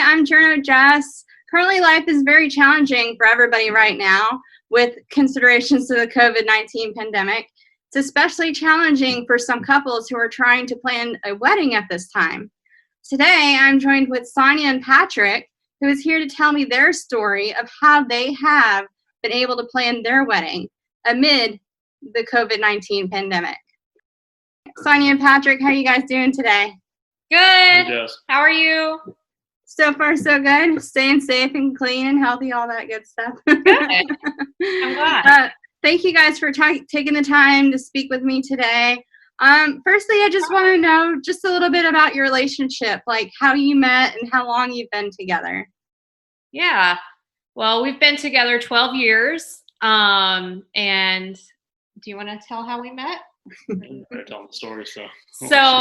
I'm Journo Jess. Currently, life is very challenging for everybody right now with considerations to the COVID-19 pandemic. It's especially challenging for some couples who are trying to plan a wedding at this time. Today, I'm joined with Sonya and Patrick, who is here to tell me their story of how they have been able to plan their wedding amid the COVID-19 pandemic. Sonya and Patrick, how are you guys doing today? Good. Yes. How are you? So far, so good. Staying safe and clean and healthy, all that good stuff. Good. I'm glad. Thank you guys for taking the time to speak with me today. Firstly, I just want to know just a little bit about your relationship, like how you met and how long you've been together. Yeah. Well, we've been together 12 years. And do you want to tell how we met? I'm telling the story, so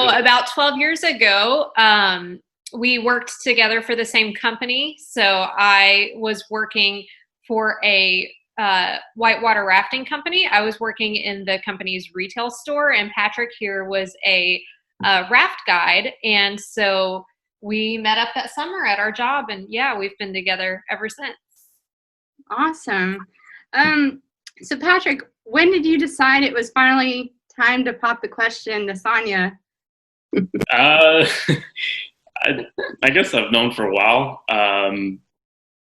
about 12 years ago, we worked together for the same company. So I was working for a whitewater rafting company. I was working in the company's retail store, and Patrick here was a raft guide. And so we met up that summer at our job, and yeah, we've been together ever since. Awesome. So Patrick, when did you decide it was finally time to pop the question to Sonya? I guess I've known for a while.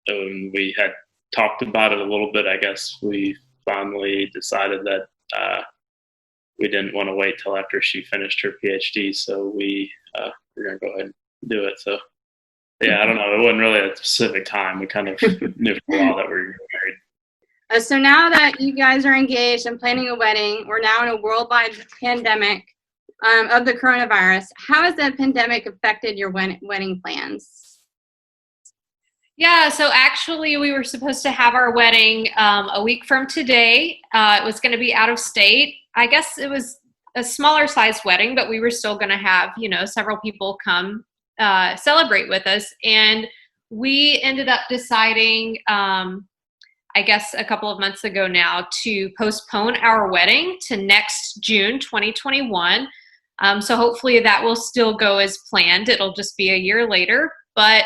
We had talked about it a little bit. I guess we finally decided that we didn't want to wait till after she finished her PhD, so we were going to go ahead and do it. So, yeah, I don't know. It wasn't really a specific time. We kind of knew for a while that we were married. So now that you guys are engaged and planning a wedding, we're now in a worldwide pandemic of the coronavirus. How has the pandemic affected your wedding plans? Yeah, so actually we were supposed to have our wedding a week from today. It was going to be out of state. I guess it was a smaller size wedding, but we were still going to have, several people come celebrate with us. And we ended up deciding, I guess a couple of months ago now, to postpone our wedding to next June 2021. So hopefully that will still go as planned. It'll just be a year later, but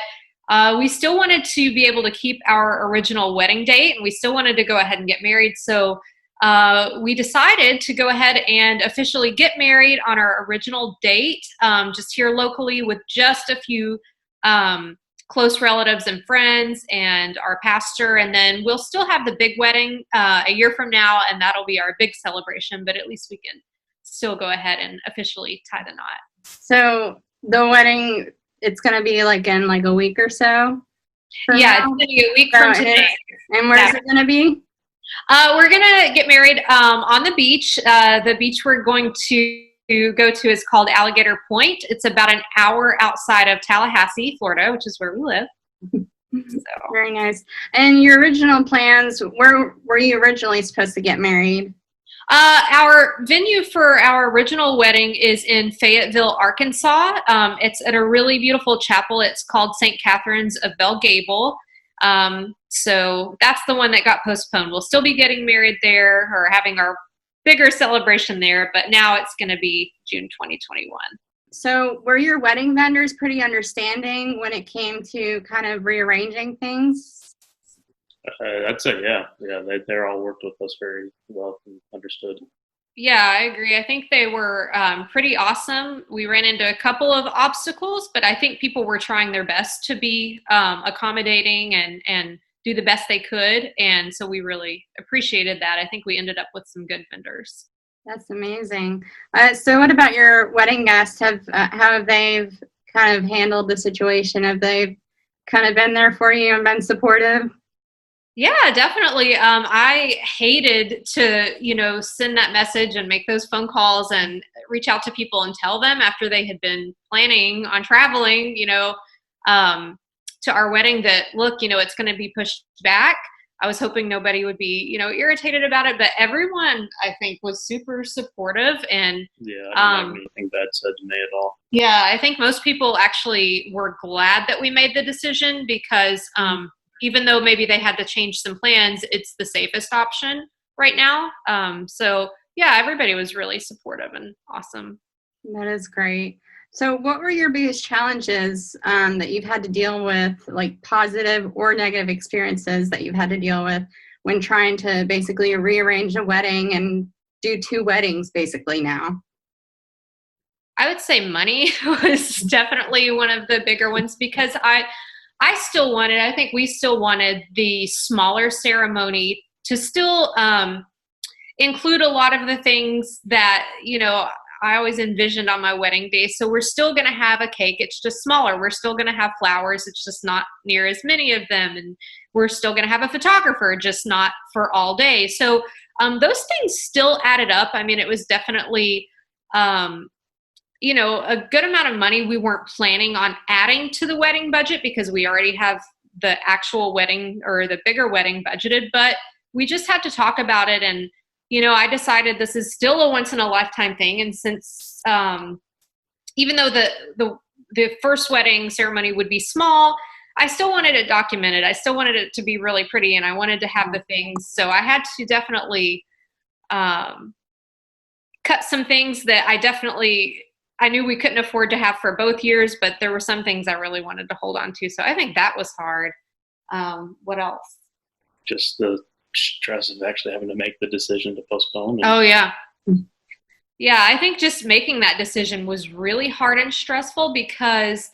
we still wanted to be able to keep our original wedding date, and we still wanted to go ahead and get married. So we decided to go ahead and officially get married on our original date, just here locally with just a few close relatives and friends and our pastor. And then we'll still have the big wedding a year from now, and that'll be our big celebration, but at least we can still go ahead and officially tie the knot. So the wedding, it's going to be in a week or so? Yeah, it's going to be a week from today. And where's it going to be? We're going to get married on the beach. The beach we're going to go to is called Alligator Point. It's about an hour outside of Tallahassee, Florida, which is where we live. So. Very nice. And your original plans, where were you originally supposed to get married? Our venue for our original wedding is in Fayetteville, Arkansas. It's at a really beautiful chapel. It's called St. Catherine's of Belle Gable. So that's the one that got postponed. We'll still be getting married there or having our bigger celebration there, but now it's going to be June 2021. So were your wedding vendors pretty understanding when it came to kind of rearranging things? I'd say, yeah, they're all worked with us very well and understood. Yeah, I agree. I think they were pretty awesome. We ran into a couple of obstacles, but I think people were trying their best to be accommodating and do the best they could. And so we really appreciated that. I think we ended up with some good vendors. That's amazing. So what about your wedding guests? How have they kind of handled the situation? Have they kind of been there for you and been supportive? Yeah, definitely. I hated to, send that message and make those phone calls and reach out to people and tell them after they had been planning on traveling, to our wedding that, look, it's going to be pushed back. I was hoping nobody would be, irritated about it, but everyone, I think, was super supportive. And yeah, I didn't have anything bad said to me at all. Yeah, I think most people actually were glad that we made the decision because even though maybe they had to change some plans, it's the safest option right now. So yeah, everybody was really supportive and awesome. That is great. So what were your biggest challenges that you've had to deal with, like positive or negative experiences that you've had to deal with when trying to basically rearrange a wedding and do 2 weddings basically now? I would say money was definitely one of the bigger ones because I still wanted, I think we still wanted the smaller ceremony to still include a lot of the things that, I always envisioned on my wedding day. So we're still going to have a cake. It's just smaller. We're still going to have flowers. It's just not near as many of them. And we're still going to have a photographer, just not for all day. So those things still added up. I mean, it was definitely, a good amount of money we weren't planning on adding to the wedding budget because we already have the actual wedding or the bigger wedding budgeted, but we just had to talk about it. And, I decided this is still a once in a lifetime thing. And since, even though the first wedding ceremony would be small, I still wanted it documented. I still wanted it to be really pretty and I wanted to have the things. So I had to definitely, cut some things that I knew we couldn't afford to have for both years, but there were some things I really wanted to hold on to. So I think that was hard. What else? Just the stress of actually having to make the decision to postpone. Oh, yeah. Yeah, I think just making that decision was really hard and stressful because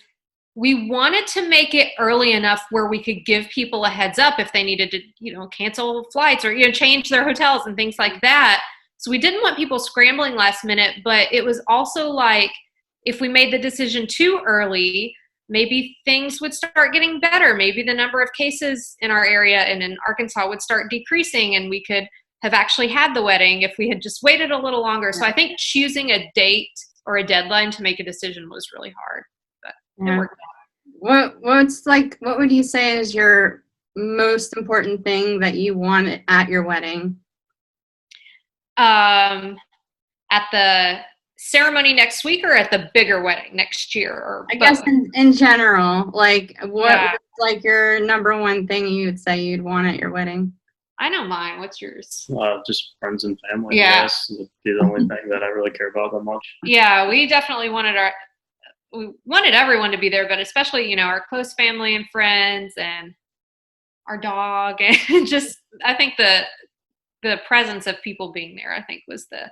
we wanted to make it early enough where we could give people a heads up if they needed to, cancel flights or, change their hotels and things like that. So we didn't want people scrambling last minute, but it was also like if we made the decision too early, maybe things would start getting better. Maybe the number of cases in our area and in Arkansas would start decreasing and we could have actually had the wedding if we had just waited a little longer. So I think choosing a date or a deadline to make a decision was really hard, but it worked out. What would you say is your most important thing that you want at your wedding? At the ceremony next week or at the bigger wedding next year? Or I guess in general, like what's like your number one thing you would say you'd want at your wedding? I know mine. What's yours? Just friends and family, I guess, would be the only thing that I really care about that much. Yeah, we definitely wanted everyone to be there, but especially, our close family and friends and our dog and just, I think the presence of people being there, I think was the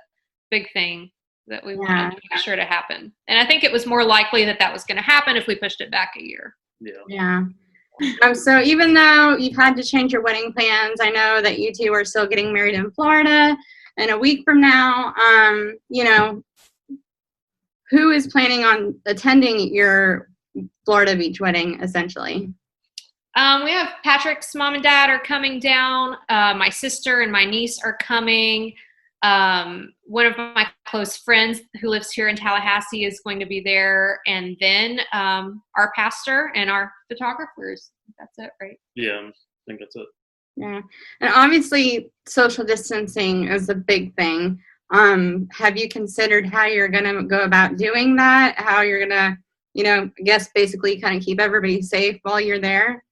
big thing that we wanted to make sure to happen. And I think it was more likely that was going to happen if we pushed it back a year. Yeah. So even though you've had to change your wedding plans, I know that you two are still getting married in Florida. And a week from now, who is planning on attending your Florida beach wedding, essentially? We have Patrick's mom and dad are coming down. My sister and my niece are coming. One of my close friends who lives here in Tallahassee is going to be there. And then our pastor and our photographers. That's it, right? Yeah, I think that's it. Yeah. And obviously social distancing is a big thing. Have you considered how you're going to go about doing that? How you're going to, I guess basically kind of keep everybody safe while you're there?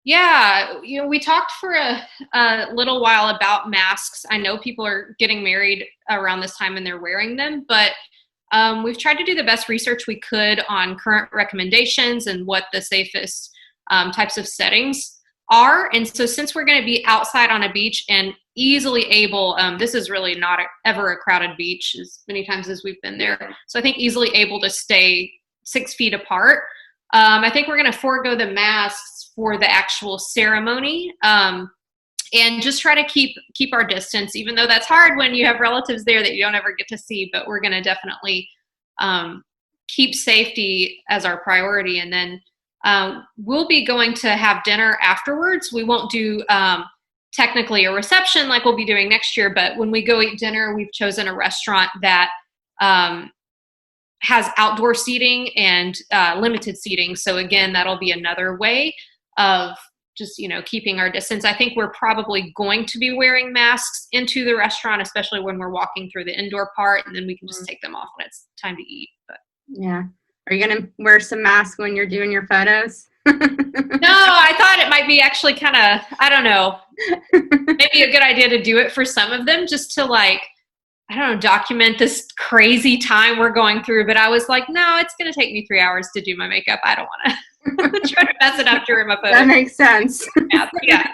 Yeah, we talked for a little while about masks. I know people are getting married around this time and they're wearing them, but we've tried to do the best research we could on current recommendations and what the safest types of settings are. And so since we're going to be outside on a beach and easily able, this is really not ever a crowded beach as many times as we've been there. So I think easily able to stay 6 feet apart. I think we're going to forego the masks for the actual ceremony, and just try to keep our distance, even though that's hard when you have relatives there that you don't ever get to see, but we're going to definitely keep safety as our priority. And then we'll be going to have dinner afterwards. We won't do technically a reception like we'll be doing next year, but when we go eat dinner, we've chosen a restaurant that has outdoor seating and limited seating. So again, that'll be another way of just, keeping our distance. I think we're probably going to be wearing masks into the restaurant, especially when we're walking through the indoor part, and then we can just take them off when it's time to eat. But yeah. Are you going to wear some masks when you're doing your photos? No, I thought it might be actually kind of, I don't know, maybe a good idea to do it for some of them just to I don't know, document this crazy time we're going through. But I was like, no, it's going to take me 3 hours to do my makeup. I don't want to try to mess it up during my photos. That makes sense. Yeah.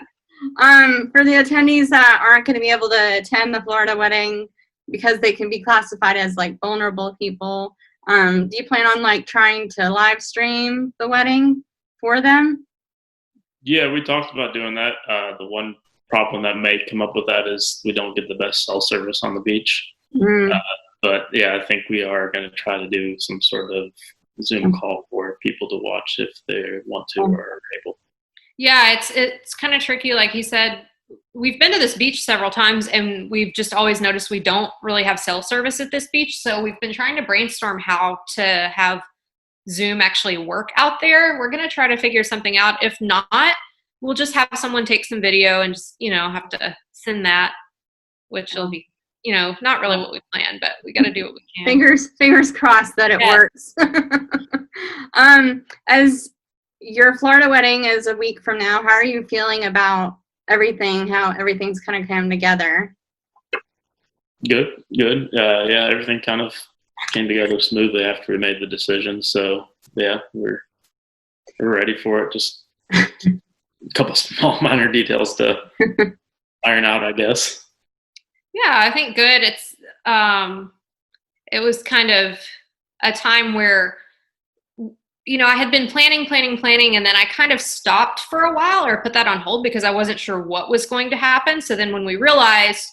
For the attendees that aren't going to be able to attend the Florida wedding because they can be classified as like vulnerable people, do you plan on like trying to live stream the wedding for them? Yeah, we talked about doing that. The one problem that may come up with that is we don't get the best cell service on the beach. But yeah, I think we are going to try to do some sort of Zoom call for people to watch if they want to or are able. Yeah, it's kind of tricky. Like he said, we've been to this beach several times and we've just always noticed we don't really have cell service at this beach. So we've been trying to brainstorm how to have Zoom actually work out there. We're going to try to figure something out. If not, we'll just have someone take some video and just, have to send that, which will be, not really what we planned, but we got to do what we can. Fingers crossed that it works. As your Florida wedding is a week from now, how are you feeling about everything, how everything's kind of come together? Good. Yeah, everything kind of came together smoothly after we made the decision. So yeah, we're ready for it. Just a couple small minor details to iron out, I guess. Yeah, I think good. It's it was kind of a time where I had been planning, and then I kind of stopped for a while or put that on hold because I wasn't sure what was going to happen. So then when we realized,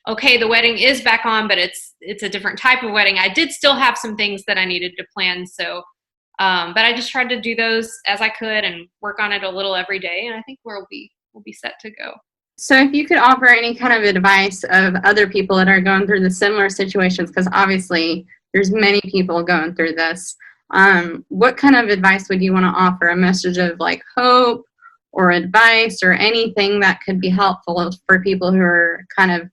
okay, the wedding is back on, but it's a different type of wedding, I did still have some things that I needed to plan. So, but I just tried to do those as I could and work on it a little every day. And I think we'll be set to go. So if you could offer any kind of advice of other people that are going through the similar situations, because obviously there's many people going through this, what kind of advice would you want to offer? A message of like hope or advice or anything that could be helpful for people who are kind of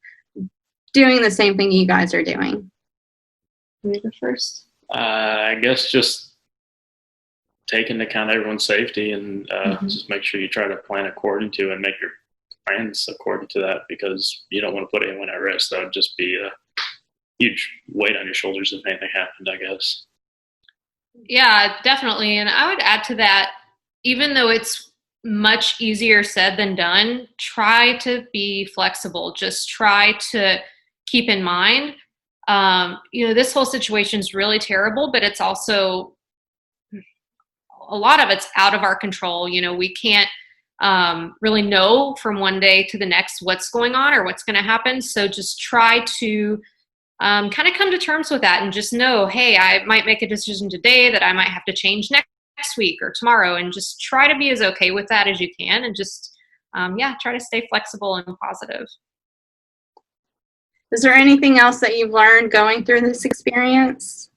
doing the same thing you guys are doing? You go first. I guess just take into account everyone's safety and just make sure you try to plan according to and make your plans according to that, because you don't want to put anyone at risk. That would just be a huge weight on your shoulders if anything happened, I guess. Yeah, definitely. And I would add to that, even though it's much easier said than done, try to be flexible. Just try to keep in mind, this whole situation is really terrible, but it's also, a lot of it's out of our control. We can't really know from one day to the next what's going on or what's going to happen. So just try to kind of come to terms with that and just know, hey, I might make a decision today that I might have to change next week or tomorrow, and just try to be as okay with that as you can, and just try to stay flexible and positive. Is there anything else that you've learned going through this experience?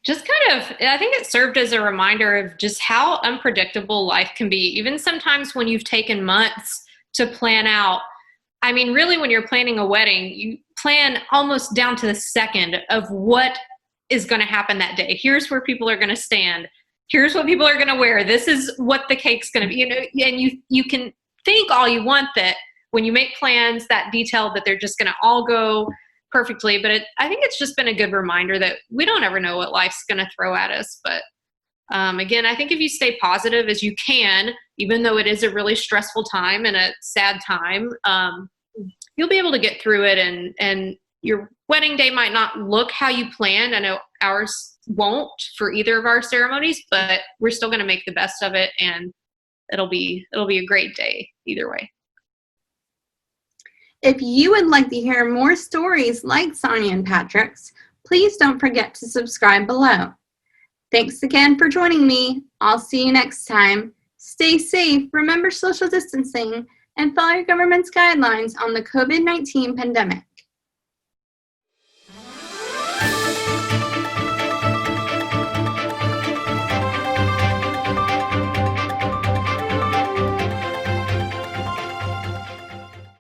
Just kind of, I think it served as a reminder of just how unpredictable life can be. Even sometimes when you've taken months to plan out, I mean, really when you're planning a wedding, you plan almost down to the second of what is going to happen that day. Here's where people are going to stand. Here's what people are going to wear. This is what the cake's going to be, and you can think all you want that when you make plans that detailed that they're just going to all go perfectly. But I think it's just been a good reminder that we don't ever know what life's going to throw at us. But again, I think if you stay positive as you can, even though it is a really stressful time and a sad time, you'll be able to get through it, and your wedding day might not look how you planned. I know ours won't for either of our ceremonies, but we're still going to make the best of it, and it'll be a great day either way. If you would like to hear more stories like Sonya and Patrick's, please don't forget to subscribe below. Thanks again for joining me. I'll see you next time. Stay safe, remember social distancing, and follow your government's guidelines on the COVID-19 pandemic.